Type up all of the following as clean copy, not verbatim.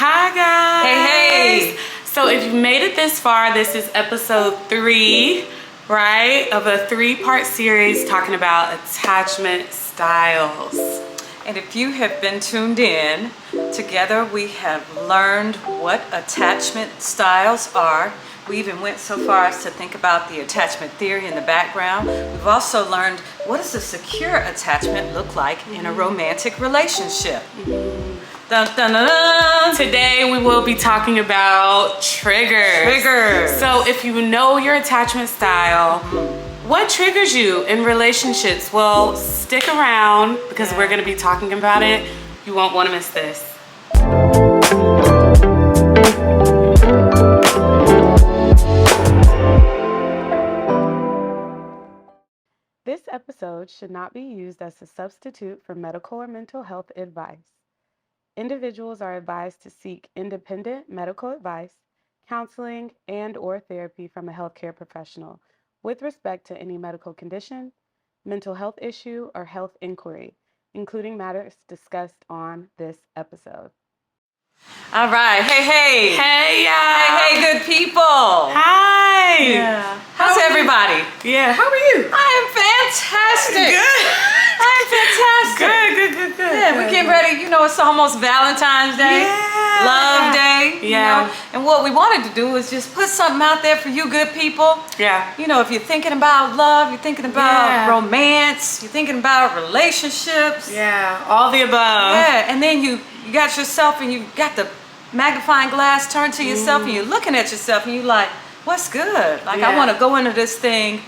Hi guys. Hey. So if you made it this far, this is episode 3, right, of a 3-part series talking about attachment styles. And if you have been tuned in, together we have learned what attachment styles are. We even went so far as to think about the attachment theory in the background. We've also learned what does a secure attachment look like in a romantic relationship. Dun, dun, dun, dun. Today we will be talking about triggers. So if you know your attachment style, what triggers you in relationships? Well, stick around because we're going to be talking about it. You won't want to miss this. This episode should not be used as a substitute for medical or mental health advice. Individuals are advised to seek independent medical advice, counseling, and/or therapy from a healthcare professional with respect to any medical condition, mental health issue, or health inquiry, including matters discussed on this episode. All right. Hey. Hey, y'all. Hey, good people. Hi. Yeah. How's everybody? Yeah, how are you? I am fantastic. Good. I'm fantastic. Good. Yeah, we're getting ready. You know, it's almost Valentine's Day. Yeah. Love Day. Yeah. You know? And what we wanted to do is just put something out there for you good people. Yeah. You know, if you're thinking about love, you're thinking about romance, you're thinking about relationships. Yeah, all the above. Yeah, and then you got yourself and you got the magnifying glass turned to yourself and you're looking at yourself and you're like, what's good? Like, I want to go into this thing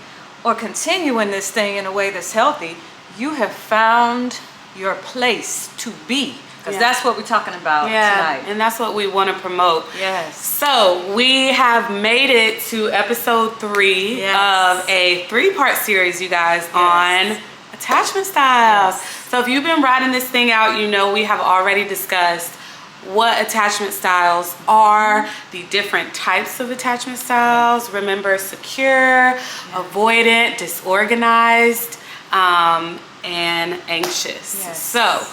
or continue in this thing in a way that's healthy. You have found your place to be. Because that's what we're talking about tonight. And that's what we want to promote. Yes. So we have made it to episode 3 of a 3-part series, you guys, on attachment styles. So if you've been writing this thing out, you know we have already discussed what attachment styles are, the different types of attachment styles. Remember, secure, avoidant, disorganized, and anxious. So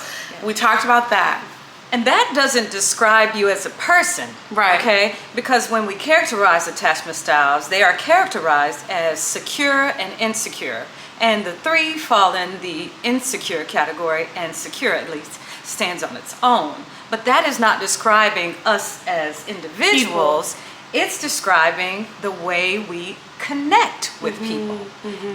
we talked about that. And that doesn't describe you as a person, right? Okay, because when we characterize attachment styles, they are characterized as secure and insecure. And the 3 fall in the insecure category, and secure at least stands on its own. But that is not describing us as individuals. It's describing the way we connect with people.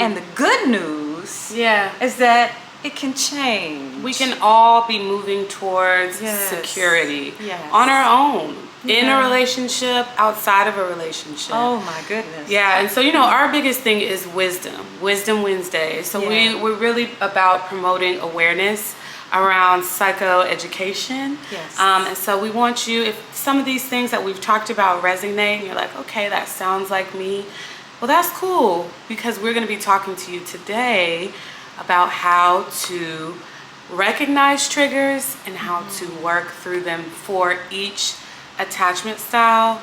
And the good news is that it can change. We can all be moving towards security on our own, in a relationship, outside of a relationship. Oh my goodness. Yeah, and so, you know, our biggest thing is Wisdom Wednesday. So we're really about promoting awareness around psychoeducation. And so we want you, if some of these things that we've talked about resonate and you're like, okay, that sounds like me, well, that's cool, because we're going to be talking to you today about how to recognize triggers and how to work through them for each attachment style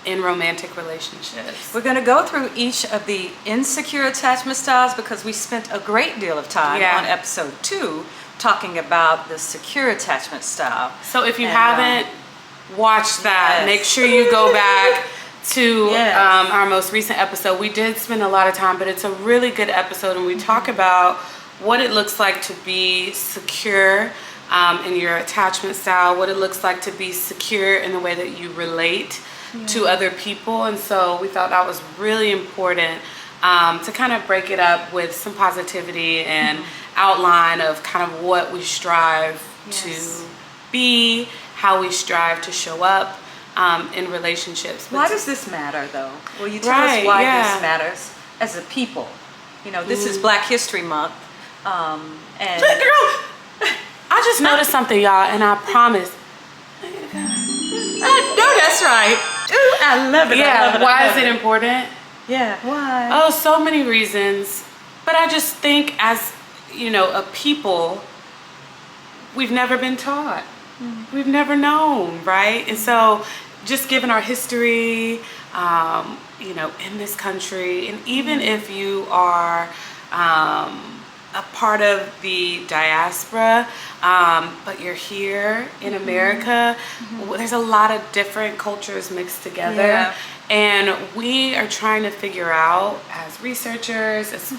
in romantic relationships. We're going to go through each of the insecure attachment styles because we spent a great deal of time on episode 2 talking about the secure attachment style. So if you haven't watched that, make sure you go back to our most recent episode. We did spend a lot of time, but it's a really good episode, and we talk about what it looks like to be secure in your attachment style, what it looks like to be secure in the way that you relate to other people. And so we thought that was really important to kind of break it up with some positivity and outline of kind of what we strive to be, how we strive to show up in relationships. Why does this matter, though? Will you tell us why this matters as a people? You know, this is Black History Month. And girl, I just noticed something, y'all, and I promise. No, that's right. Ooh, I love it. Yeah, why is it important? Yeah, why? Oh, so many reasons. But I just think, as you know, a people, we've never been taught. We've never known, right? And so just given our history, you know, in this country, and even if you are a part of the diaspora, but you're here in America. There's a lot of different cultures mixed together. Yeah. And we are trying to figure out, as researchers, as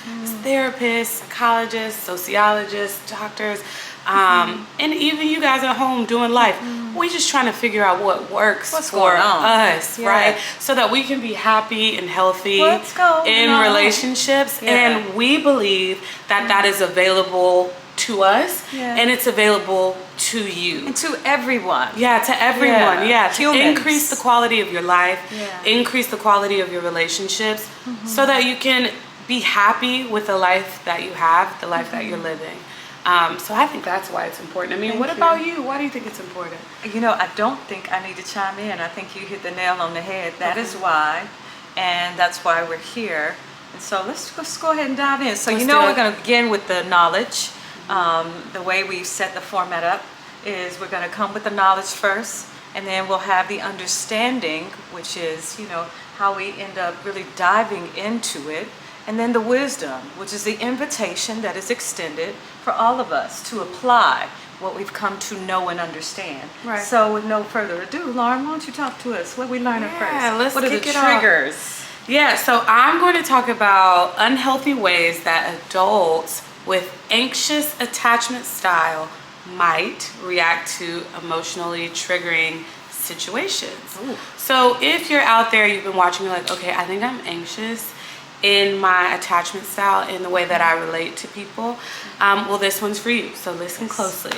therapists, psychologists, sociologists, doctors, and even you guys at home doing life, we're just trying to figure out what works for us, right? So that we can be happy and healthy in relationships. And we believe that that is available to us, and it's available to you. And to everyone. Yeah, to everyone. Yeah. To Humans. increase the quality of your life, increase the quality of your relationships, so that you can be happy with the life that you have, the life that you're living. So I think that's why it's important. I mean, what about you? Why do you think it's important? You know, I don't think I need to chime in. I think you hit the nail on the head. That is why, and that's why we're here. And so let's go ahead and dive in. So we're going to begin with the knowledge. The way we've set the format up is we're going to come with the knowledge first, and then we'll have the understanding, which is, how we end up really diving into it. And then the wisdom, which is the invitation that is extended for all of us to apply what we've come to know and understand. Right. So with no further ado, Lauren, why don't you talk to us? What are we learning first? What are the triggers? Yeah, so I'm going to talk about unhealthy ways that adults with anxious attachment style might react to emotionally triggering situations. Ooh. So if you're out there, you've been watching, you're like, okay, I think I'm anxious in my attachment style, in the way that I relate to people. Well, this one's for you, so listen closely.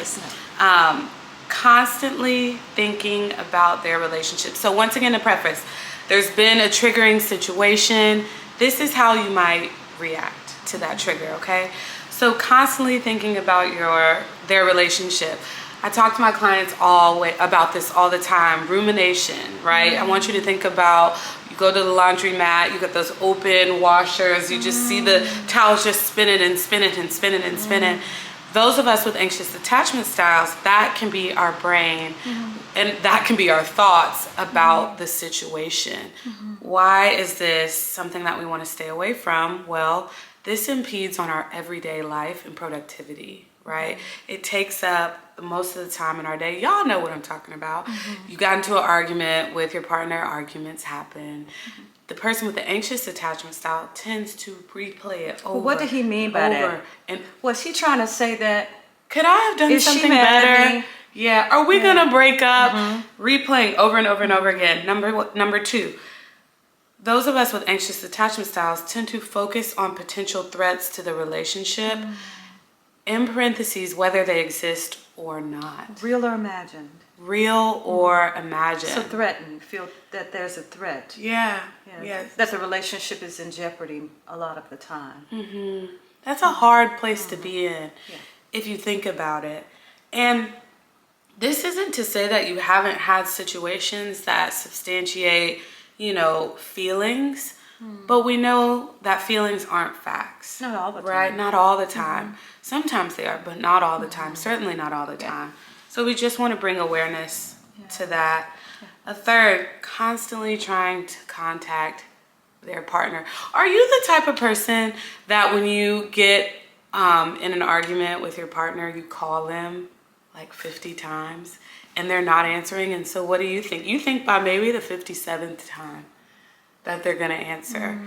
Constantly thinking about their relationship. So once again, to preface, there's been a triggering situation. This is how you might react to that trigger, okay? So constantly thinking about their relationship. I talk to my clients about this all the time. Rumination, right? I want you to think about, you go to the laundromat, you got those open washers, you just see the towels just spinning and spinning and spinning and spinning. Those of us with anxious attachment styles, that can be our brain, and that can be our thoughts about the situation. Why is this something that we want to stay away from? Well, this impedes on our everyday life and productivity, right? It takes up most of the time in our day. Y'all know what I'm talking about. You got into an argument with your partner, arguments happen. The person with the anxious attachment style tends to replay it over. Well, what did he mean by that? And was he trying to say that, could I have done something better? Yeah. Are we gonna break up? Replaying over and over and over again. Number two, those of us with anxious attachment styles tend to focus on potential threats to the relationship, in parentheses, whether they exist or not. Real or imagined? Real or imagined. So threatened, feel that there's a threat. Yeah. That the relationship is in jeopardy a lot of the time. That's a hard place to be in if you think about it. And this isn't to say that you haven't had situations that substantiate, feelings, but we know that feelings aren't facts. Not all the time. Right? Not all the time. Sometimes they are, but not all the time. Certainly not all the time. So we just want to bring awareness to that. A third, constantly trying to contact their partner. Are you the type of person that when you get in an argument with your partner, you call them like 50 times and they're not answering? And so what do you think? You think by maybe the 57th time that they're going to answer.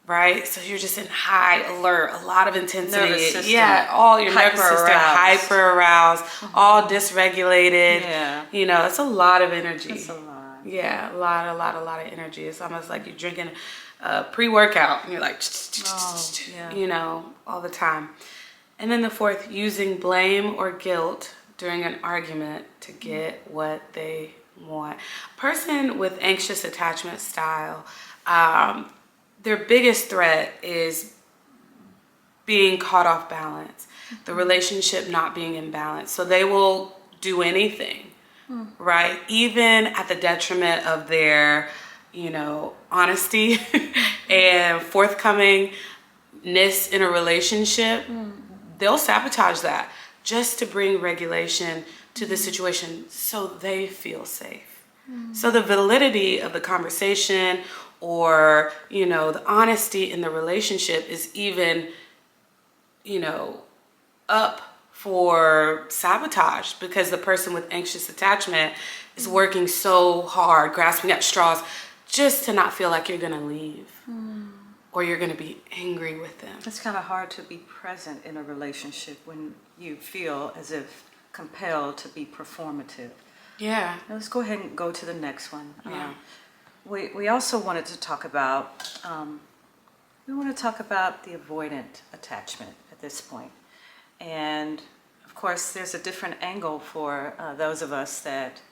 Right? So you're just in high alert, a lot of intensity. Nervous system. Yeah, all your nervous system, hyper aroused, all dysregulated. Yeah. It's a lot of energy. That's a lot. Yeah, a lot of energy. It's almost like you're drinking pre-workout and you're like, all the time. And then the fourth, using blame or guilt during an argument to get what they want. Person with anxious attachment style, their biggest threat is being caught off balance, the relationship not being in balance. So they will do anything, right? Even at the detriment of their, honesty and forthcomingness in a relationship. They'll sabotage that just to bring regulation to the situation so they feel safe. So the validity of the conversation or, the honesty in the relationship is even you know, up for sabotage, because the person with anxious attachment is working so hard, grasping at straws, just to not feel like you're gonna leave or you're gonna be angry with them. It's kind of hard to be present in a relationship when you feel as if compelled to be performative. Yeah. Now let's go ahead and go to the next one. Yeah. We also wanted to talk about, we want to talk about the avoidant attachment at this point. And of course, there's a different angle for those of us that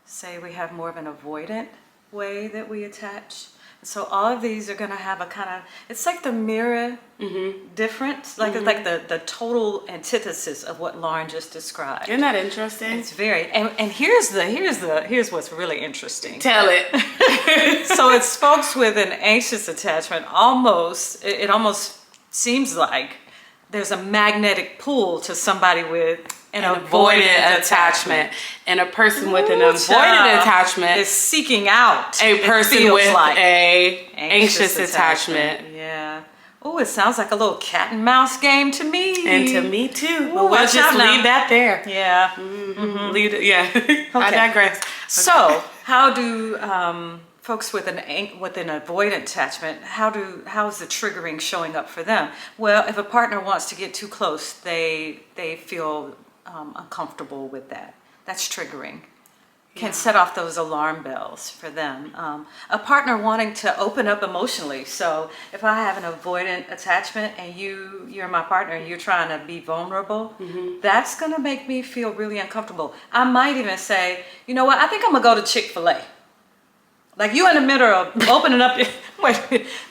say we have more of an avoidant way that we attach. So all of these are going to have a kind of, it's like the mirror difference, like it's like the total antithesis of what Lauren just described. Isn't that interesting? It's very, and here's what's really interesting. Tell it. So it's folks with an anxious attachment, it almost seems like there's a magnetic pull to somebody with an avoidant attachment. And a person with an avoidant attachment is seeking out a person with like a anxious attachment. Yeah. Oh, it sounds like a little cat and mouse game to me. And to me too. Ooh, but we'll just leave that there. Yeah. Leave it, yeah. I digress. Okay. So, how do folks with an avoidant attachment, how is the triggering showing up for them? Well, if a partner wants to get too close, they feel uncomfortable with that. That's triggering. Can set off those alarm bells for them. A partner wanting to open up emotionally. So if I have an avoidant attachment and you're my partner and you're trying to be vulnerable, that's gonna make me feel really uncomfortable. I might even say, you know what, I think I'm gonna go to Chick-fil-A. Like you in the middle of opening up your,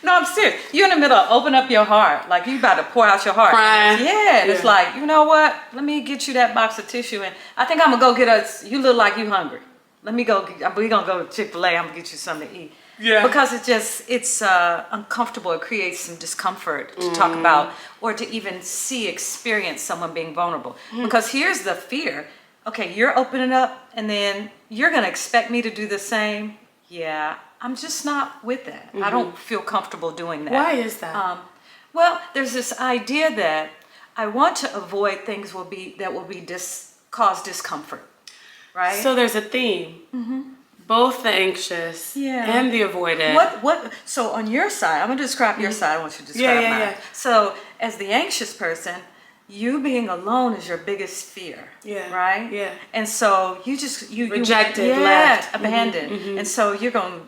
no, I'm serious. You in the middle of opening up your heart. Like you about to pour out your heart. Crying. And it's like, you know what? Let me get you that box of tissue and I think I'm gonna go get us, you look like you hungry. Let me go, we gonna go to Chick-fil-A, I'm gonna get you something to eat. Yeah. Because it's uncomfortable, it creates some discomfort to talk about or to even experience someone being vulnerable. Because here's the fear. Okay, you're opening up and then you're gonna expect me to do the same. Yeah, I'm just not with that. I don't feel comfortable doing that. Why is that? Well, there's this idea that I want to avoid things that will cause discomfort, right? So there's a theme. Both the anxious and the avoidant. So on your side, I'm gonna describe your side. I want you to describe mine. Yeah. So as the anxious person, you being alone is your biggest fear. Yeah. Right? Yeah. And so you rejected, left, abandoned. And so you're going,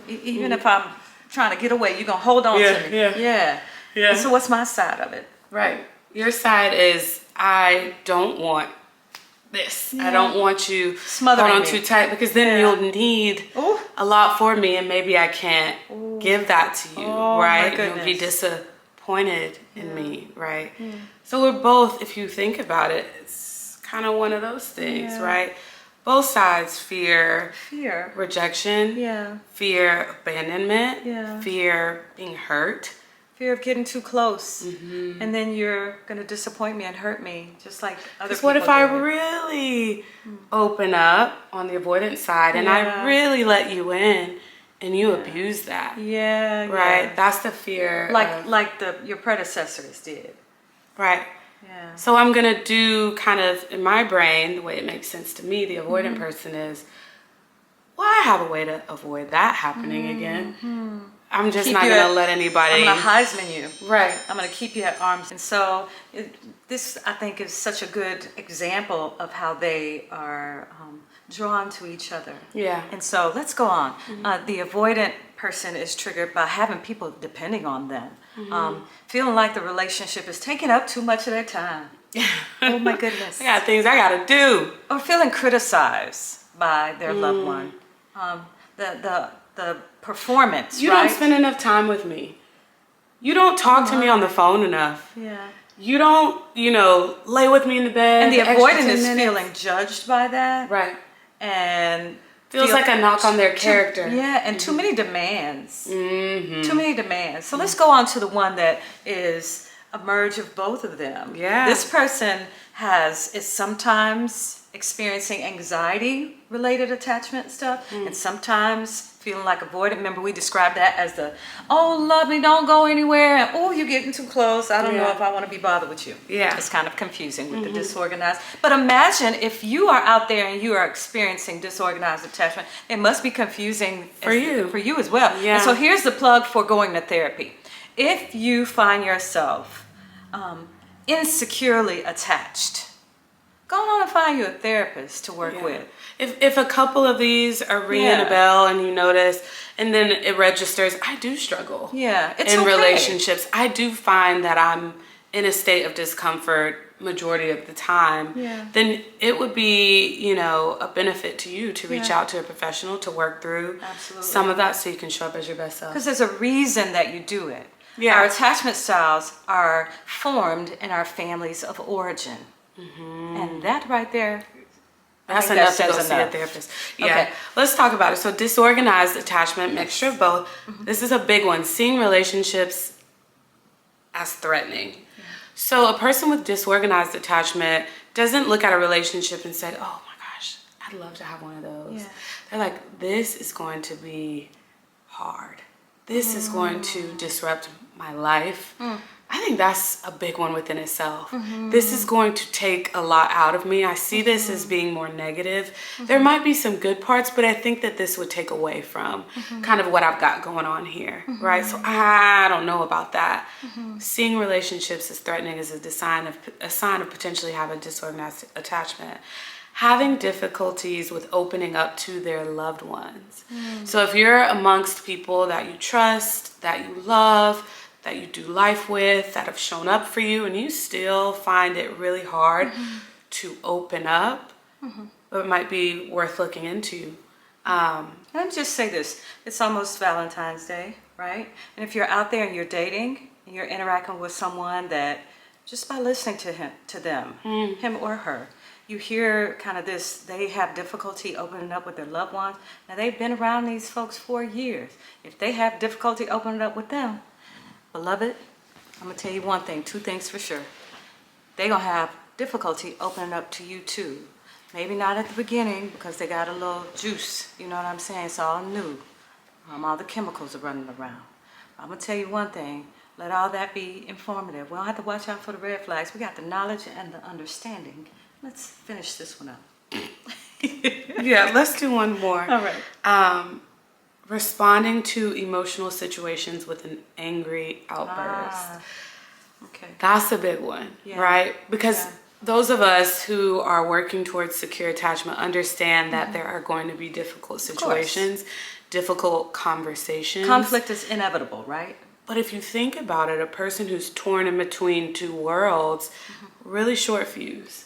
even if I'm trying to get away, you're going to hold on to me. Yeah. And so what's my side of it? Right. Your side is, I don't want this. I don't want you smothering on too tight, because then you'll need a lot for me and maybe I can't give that to you. Right? You'll be disappointed in me. Right? So we're both, if you think about it, it's kind of one of those things, right? Both sides fear rejection, fear abandonment, fear being hurt, fear of getting too close, and then you're gonna disappoint me and hurt me, just like other people. What if I really open up on the avoidant side and I really let you in and you abuse that? Right. That's the fear. Like your predecessors did. Right. Yeah. So I'm going to do kind of, in my brain, the way it makes sense to me, the avoidant person is, well, I have a way to avoid that happening again. I'm just not going to let anybody. I'm going to Heisman you. Right. I'm going to keep you at arms. And so this, I think, is such a good example of how they are drawn to each other. Yeah. And so let's go on. The avoidant person is triggered by having people depending on them. Feeling like the relationship is taking up too much of their time. Oh my goodness. I got things I got to do. Or feeling criticized by their loved one. The performance, You don't spend enough time with me. You don't talk to me on the phone enough. Yeah. You don't, lay with me in the bed. And the avoidant is feeling judged by that. Right. And feels like a knock on their character. And too many demands. Too many demands. So let's go on to the one that is a merge of both of them. Yeah. This person is sometimes experiencing anxiety related attachment stuff, and sometimes feeling like avoidant. Remember, we described that as the, oh, love me, don't go anywhere, and oh, you're getting too close, I don't know if I want to be bothered with you. It's kind of confusing with the disorganized. But imagine if you are out there and you are experiencing disorganized attachment, it must be confusing for you as well. And so here's the plug for going to therapy. If you find yourself insecurely attached, go on and find you a therapist to work with. If a couple of these are ringing a bell and you notice, and then it registers, I do struggle. It's in okay. relationships. I do find that I'm in a state of discomfort majority of the time. Then it would be, you know, a benefit to you to reach out to a professional to work through some of that so you can show up as your best self. Because there's a reason that you do it. Our attachment styles are formed in our families of origin. And that right there, that's enough to go see a therapist. Okay. Let's talk about it. So disorganized attachment, mixture of both. This is a big one. Seeing relationships as threatening. So a person with disorganized attachment doesn't look at a relationship and say, oh my gosh, I'd love to have one of those. They're like, this is going to be hard. This is going to disrupt my life. I think that's a big one within itself. This is going to take a lot out of me. I see this as being more negative. There might be some good parts, but I think that this would take away from kind of what I've got going on here, right? So I don't know about that. Seeing relationships as threatening is a sign of potentially having disorganized attachment. Having difficulties with opening up to their loved ones. So if you're amongst people that you trust, that you love, that you do life with, that have shown up for you, and you still find it really hard to open up, it might be worth looking into. Let me just say this. It's almost Valentine's Day, right? And if you're out there and you're dating, and you're interacting with someone that, just by listening to them, him or her, you hear kind of this, they have difficulty opening up with their loved ones. Now, they've been around these folks for years. If they have difficulty opening up with them, beloved, I'm going to tell you one thing, two things for sure. They're going to have difficulty opening up to you too. Maybe not at the beginning because they got a little juice, you know what I'm saying? It's all new. All the chemicals are running around. I'm going to tell you one thing, let all that be informative. We don't have to watch out for the red flags. We got the knowledge and the understanding. Let's finish this one up. Let's do one more. All right. Responding to emotional situations with an angry outburst. Okay. That's a big one, right? Because those of us who are working towards secure attachment understand that there are going to be difficult situations, difficult conversations. Conflict is inevitable, right? But if you think about it, a person who's torn in between two worlds, really short fuse.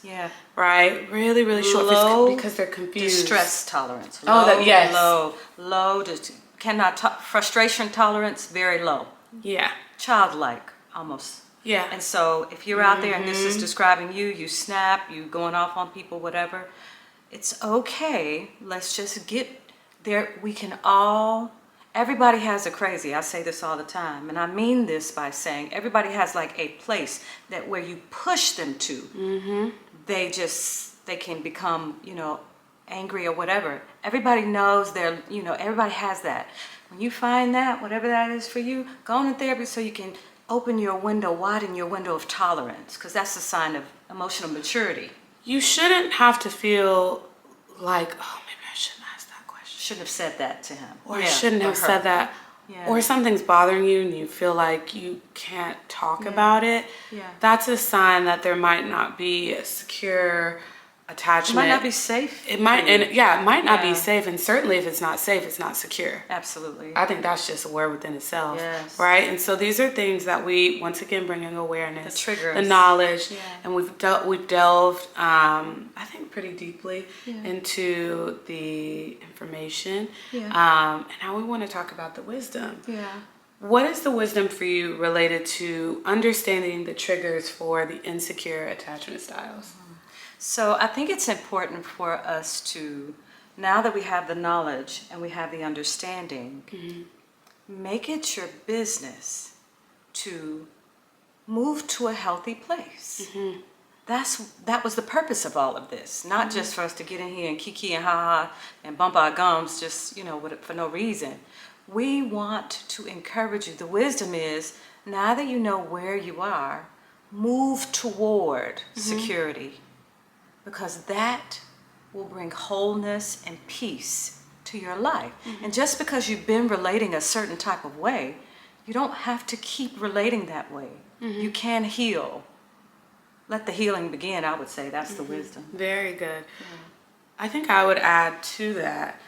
Right? Really, really short fuse because they're confused. Distress tolerance. Low. Frustration tolerance, very low. Childlike, almost. And so if you're out there and this is describing you, you snap, you going off on people, whatever, it's okay. Let's just get there. We can all... Everybody has a crazy. I say this all the time, and I mean this by saying everybody has like a place that where you push them to, they can become, angry or whatever. Everybody knows everybody has that. When you find that, whatever that is for you, go on in therapy so you can widen your window of tolerance, because that's a sign of emotional maturity. You shouldn't have to feel like, oh, maybe I shouldn't ask that question. Shouldn't have said that to him. Or I shouldn't have said that. Or something's bothering you and you feel like you can't talk about it. That's a sign that there might not be a secure attachment. It might not be safe. It might, it might not be safe, and certainly if it's not safe, it's not secure. Absolutely. I think that's just a word within itself, right? And so these are things that we once again bringing awareness, the triggers, the knowledge, and we've delved, I think, pretty deeply into the information, and now we want to talk about the wisdom. What is the wisdom for you related to understanding the triggers for the insecure attachment styles? So I think it's important for us to, now that we have the knowledge and we have the understanding, make it your business to move to a healthy place. that was the purpose of all of this. Not just for us to get in here and kiki and ha-ha and bump our gums just, for no reason. We want to encourage you. The wisdom is, now that you know where you are, move toward security, because that will bring wholeness and peace to your life. And just because you've been relating a certain type of way, you don't have to keep relating that way. You can heal. Let the healing begin, I would say. That's the wisdom. Very good. I think I would add to that.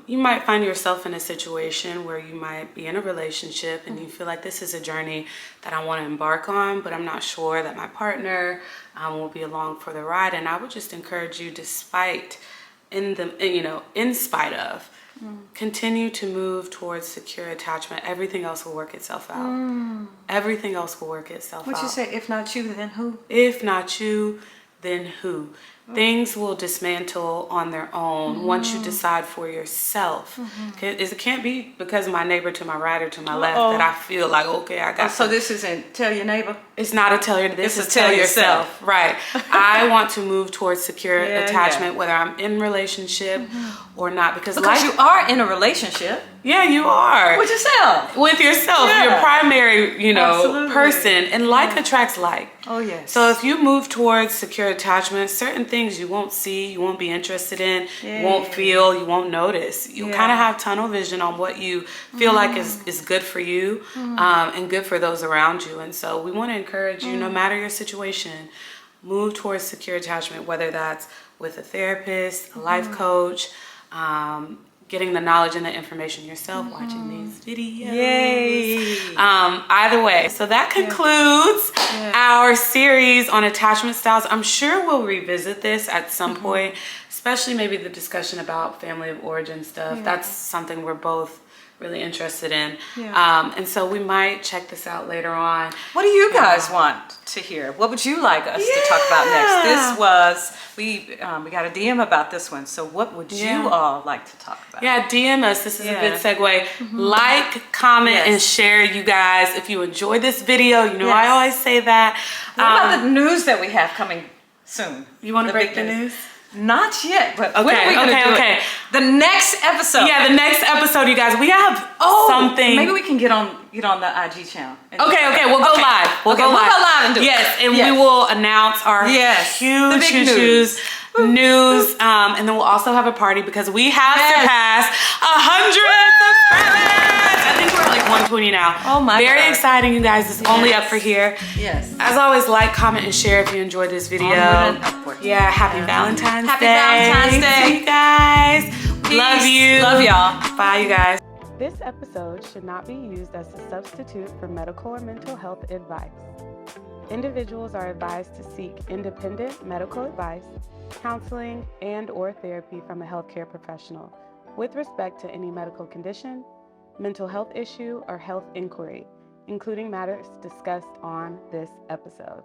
You might find yourself in a situation where you might be in a relationship and you feel like this is a journey that I want to embark on, but I'm not sure that my partner will be along for the ride. And I would just encourage you, in spite of, continue to move towards secure attachment. Everything else will work itself out. Everything else will work itself out. What'd you say? If not you, then who? If not you, then who? Things will dismantle on their own once you decide for yourself. It can't be because of my neighbor to my right or to my left that I feel like, okay, I got So this isn't tell your neighbor? It's not a tell your, this is tell yourself. Right. I want to move towards secure attachment, whether I'm in relationship or not. Because you are in a relationship. Yeah, you are. With yourself. With yourself, your primary, person. And like attracts like. Oh, yes. So if you move towards secure attachment, certain things you won't see, you won't be interested in, you won't feel, you won't notice. You kind of have tunnel vision on what you feel like is good for you and good for those around you. And so we want to encourage you, no matter your situation, move towards secure attachment, whether that's with a therapist, a life coach, getting the knowledge and the information yourself, watching these videos. Yay! Either way. So that concludes our series on attachment styles. I'm sure we'll revisit this at some point, especially maybe the discussion about family of origin stuff. That's something we're both really interested in. And so we might check this out later on. What do you guys want to hear? What would you like us to talk about next? This was, we got a DM about this one. So what would you all like to talk about? Yeah, DM us. This is a good segue. Like, comment, and share, you guys. If you enjoyed this video, I always say that. What about the news that we have coming soon? You want to break the news? Not yet, but when are we going to do it? The next episode. Yeah, the next episode, you guys. We have something. Maybe we can get on the IG channel. Okay, we'll go live. We'll go live and do it. Yes, and we will announce our huge news. And then we'll also have a party because we have surpassed 100 subscribers. I think we're like 120 now. Oh my God. Very exciting, you guys. It's only up for here. Yes. As always, like, comment, and share if you enjoyed this video. Yeah, happy Valentine's Day. Happy Valentine's Day. See you guys. Peace. Love you. Love y'all. Bye, you guys. This episode should not be used as a substitute for medical or mental health advice. Individuals are advised to seek independent medical advice, counseling, and/or therapy from a healthcare professional with respect to any medical condition, mental health issue, or health inquiry, including matters discussed on this episode.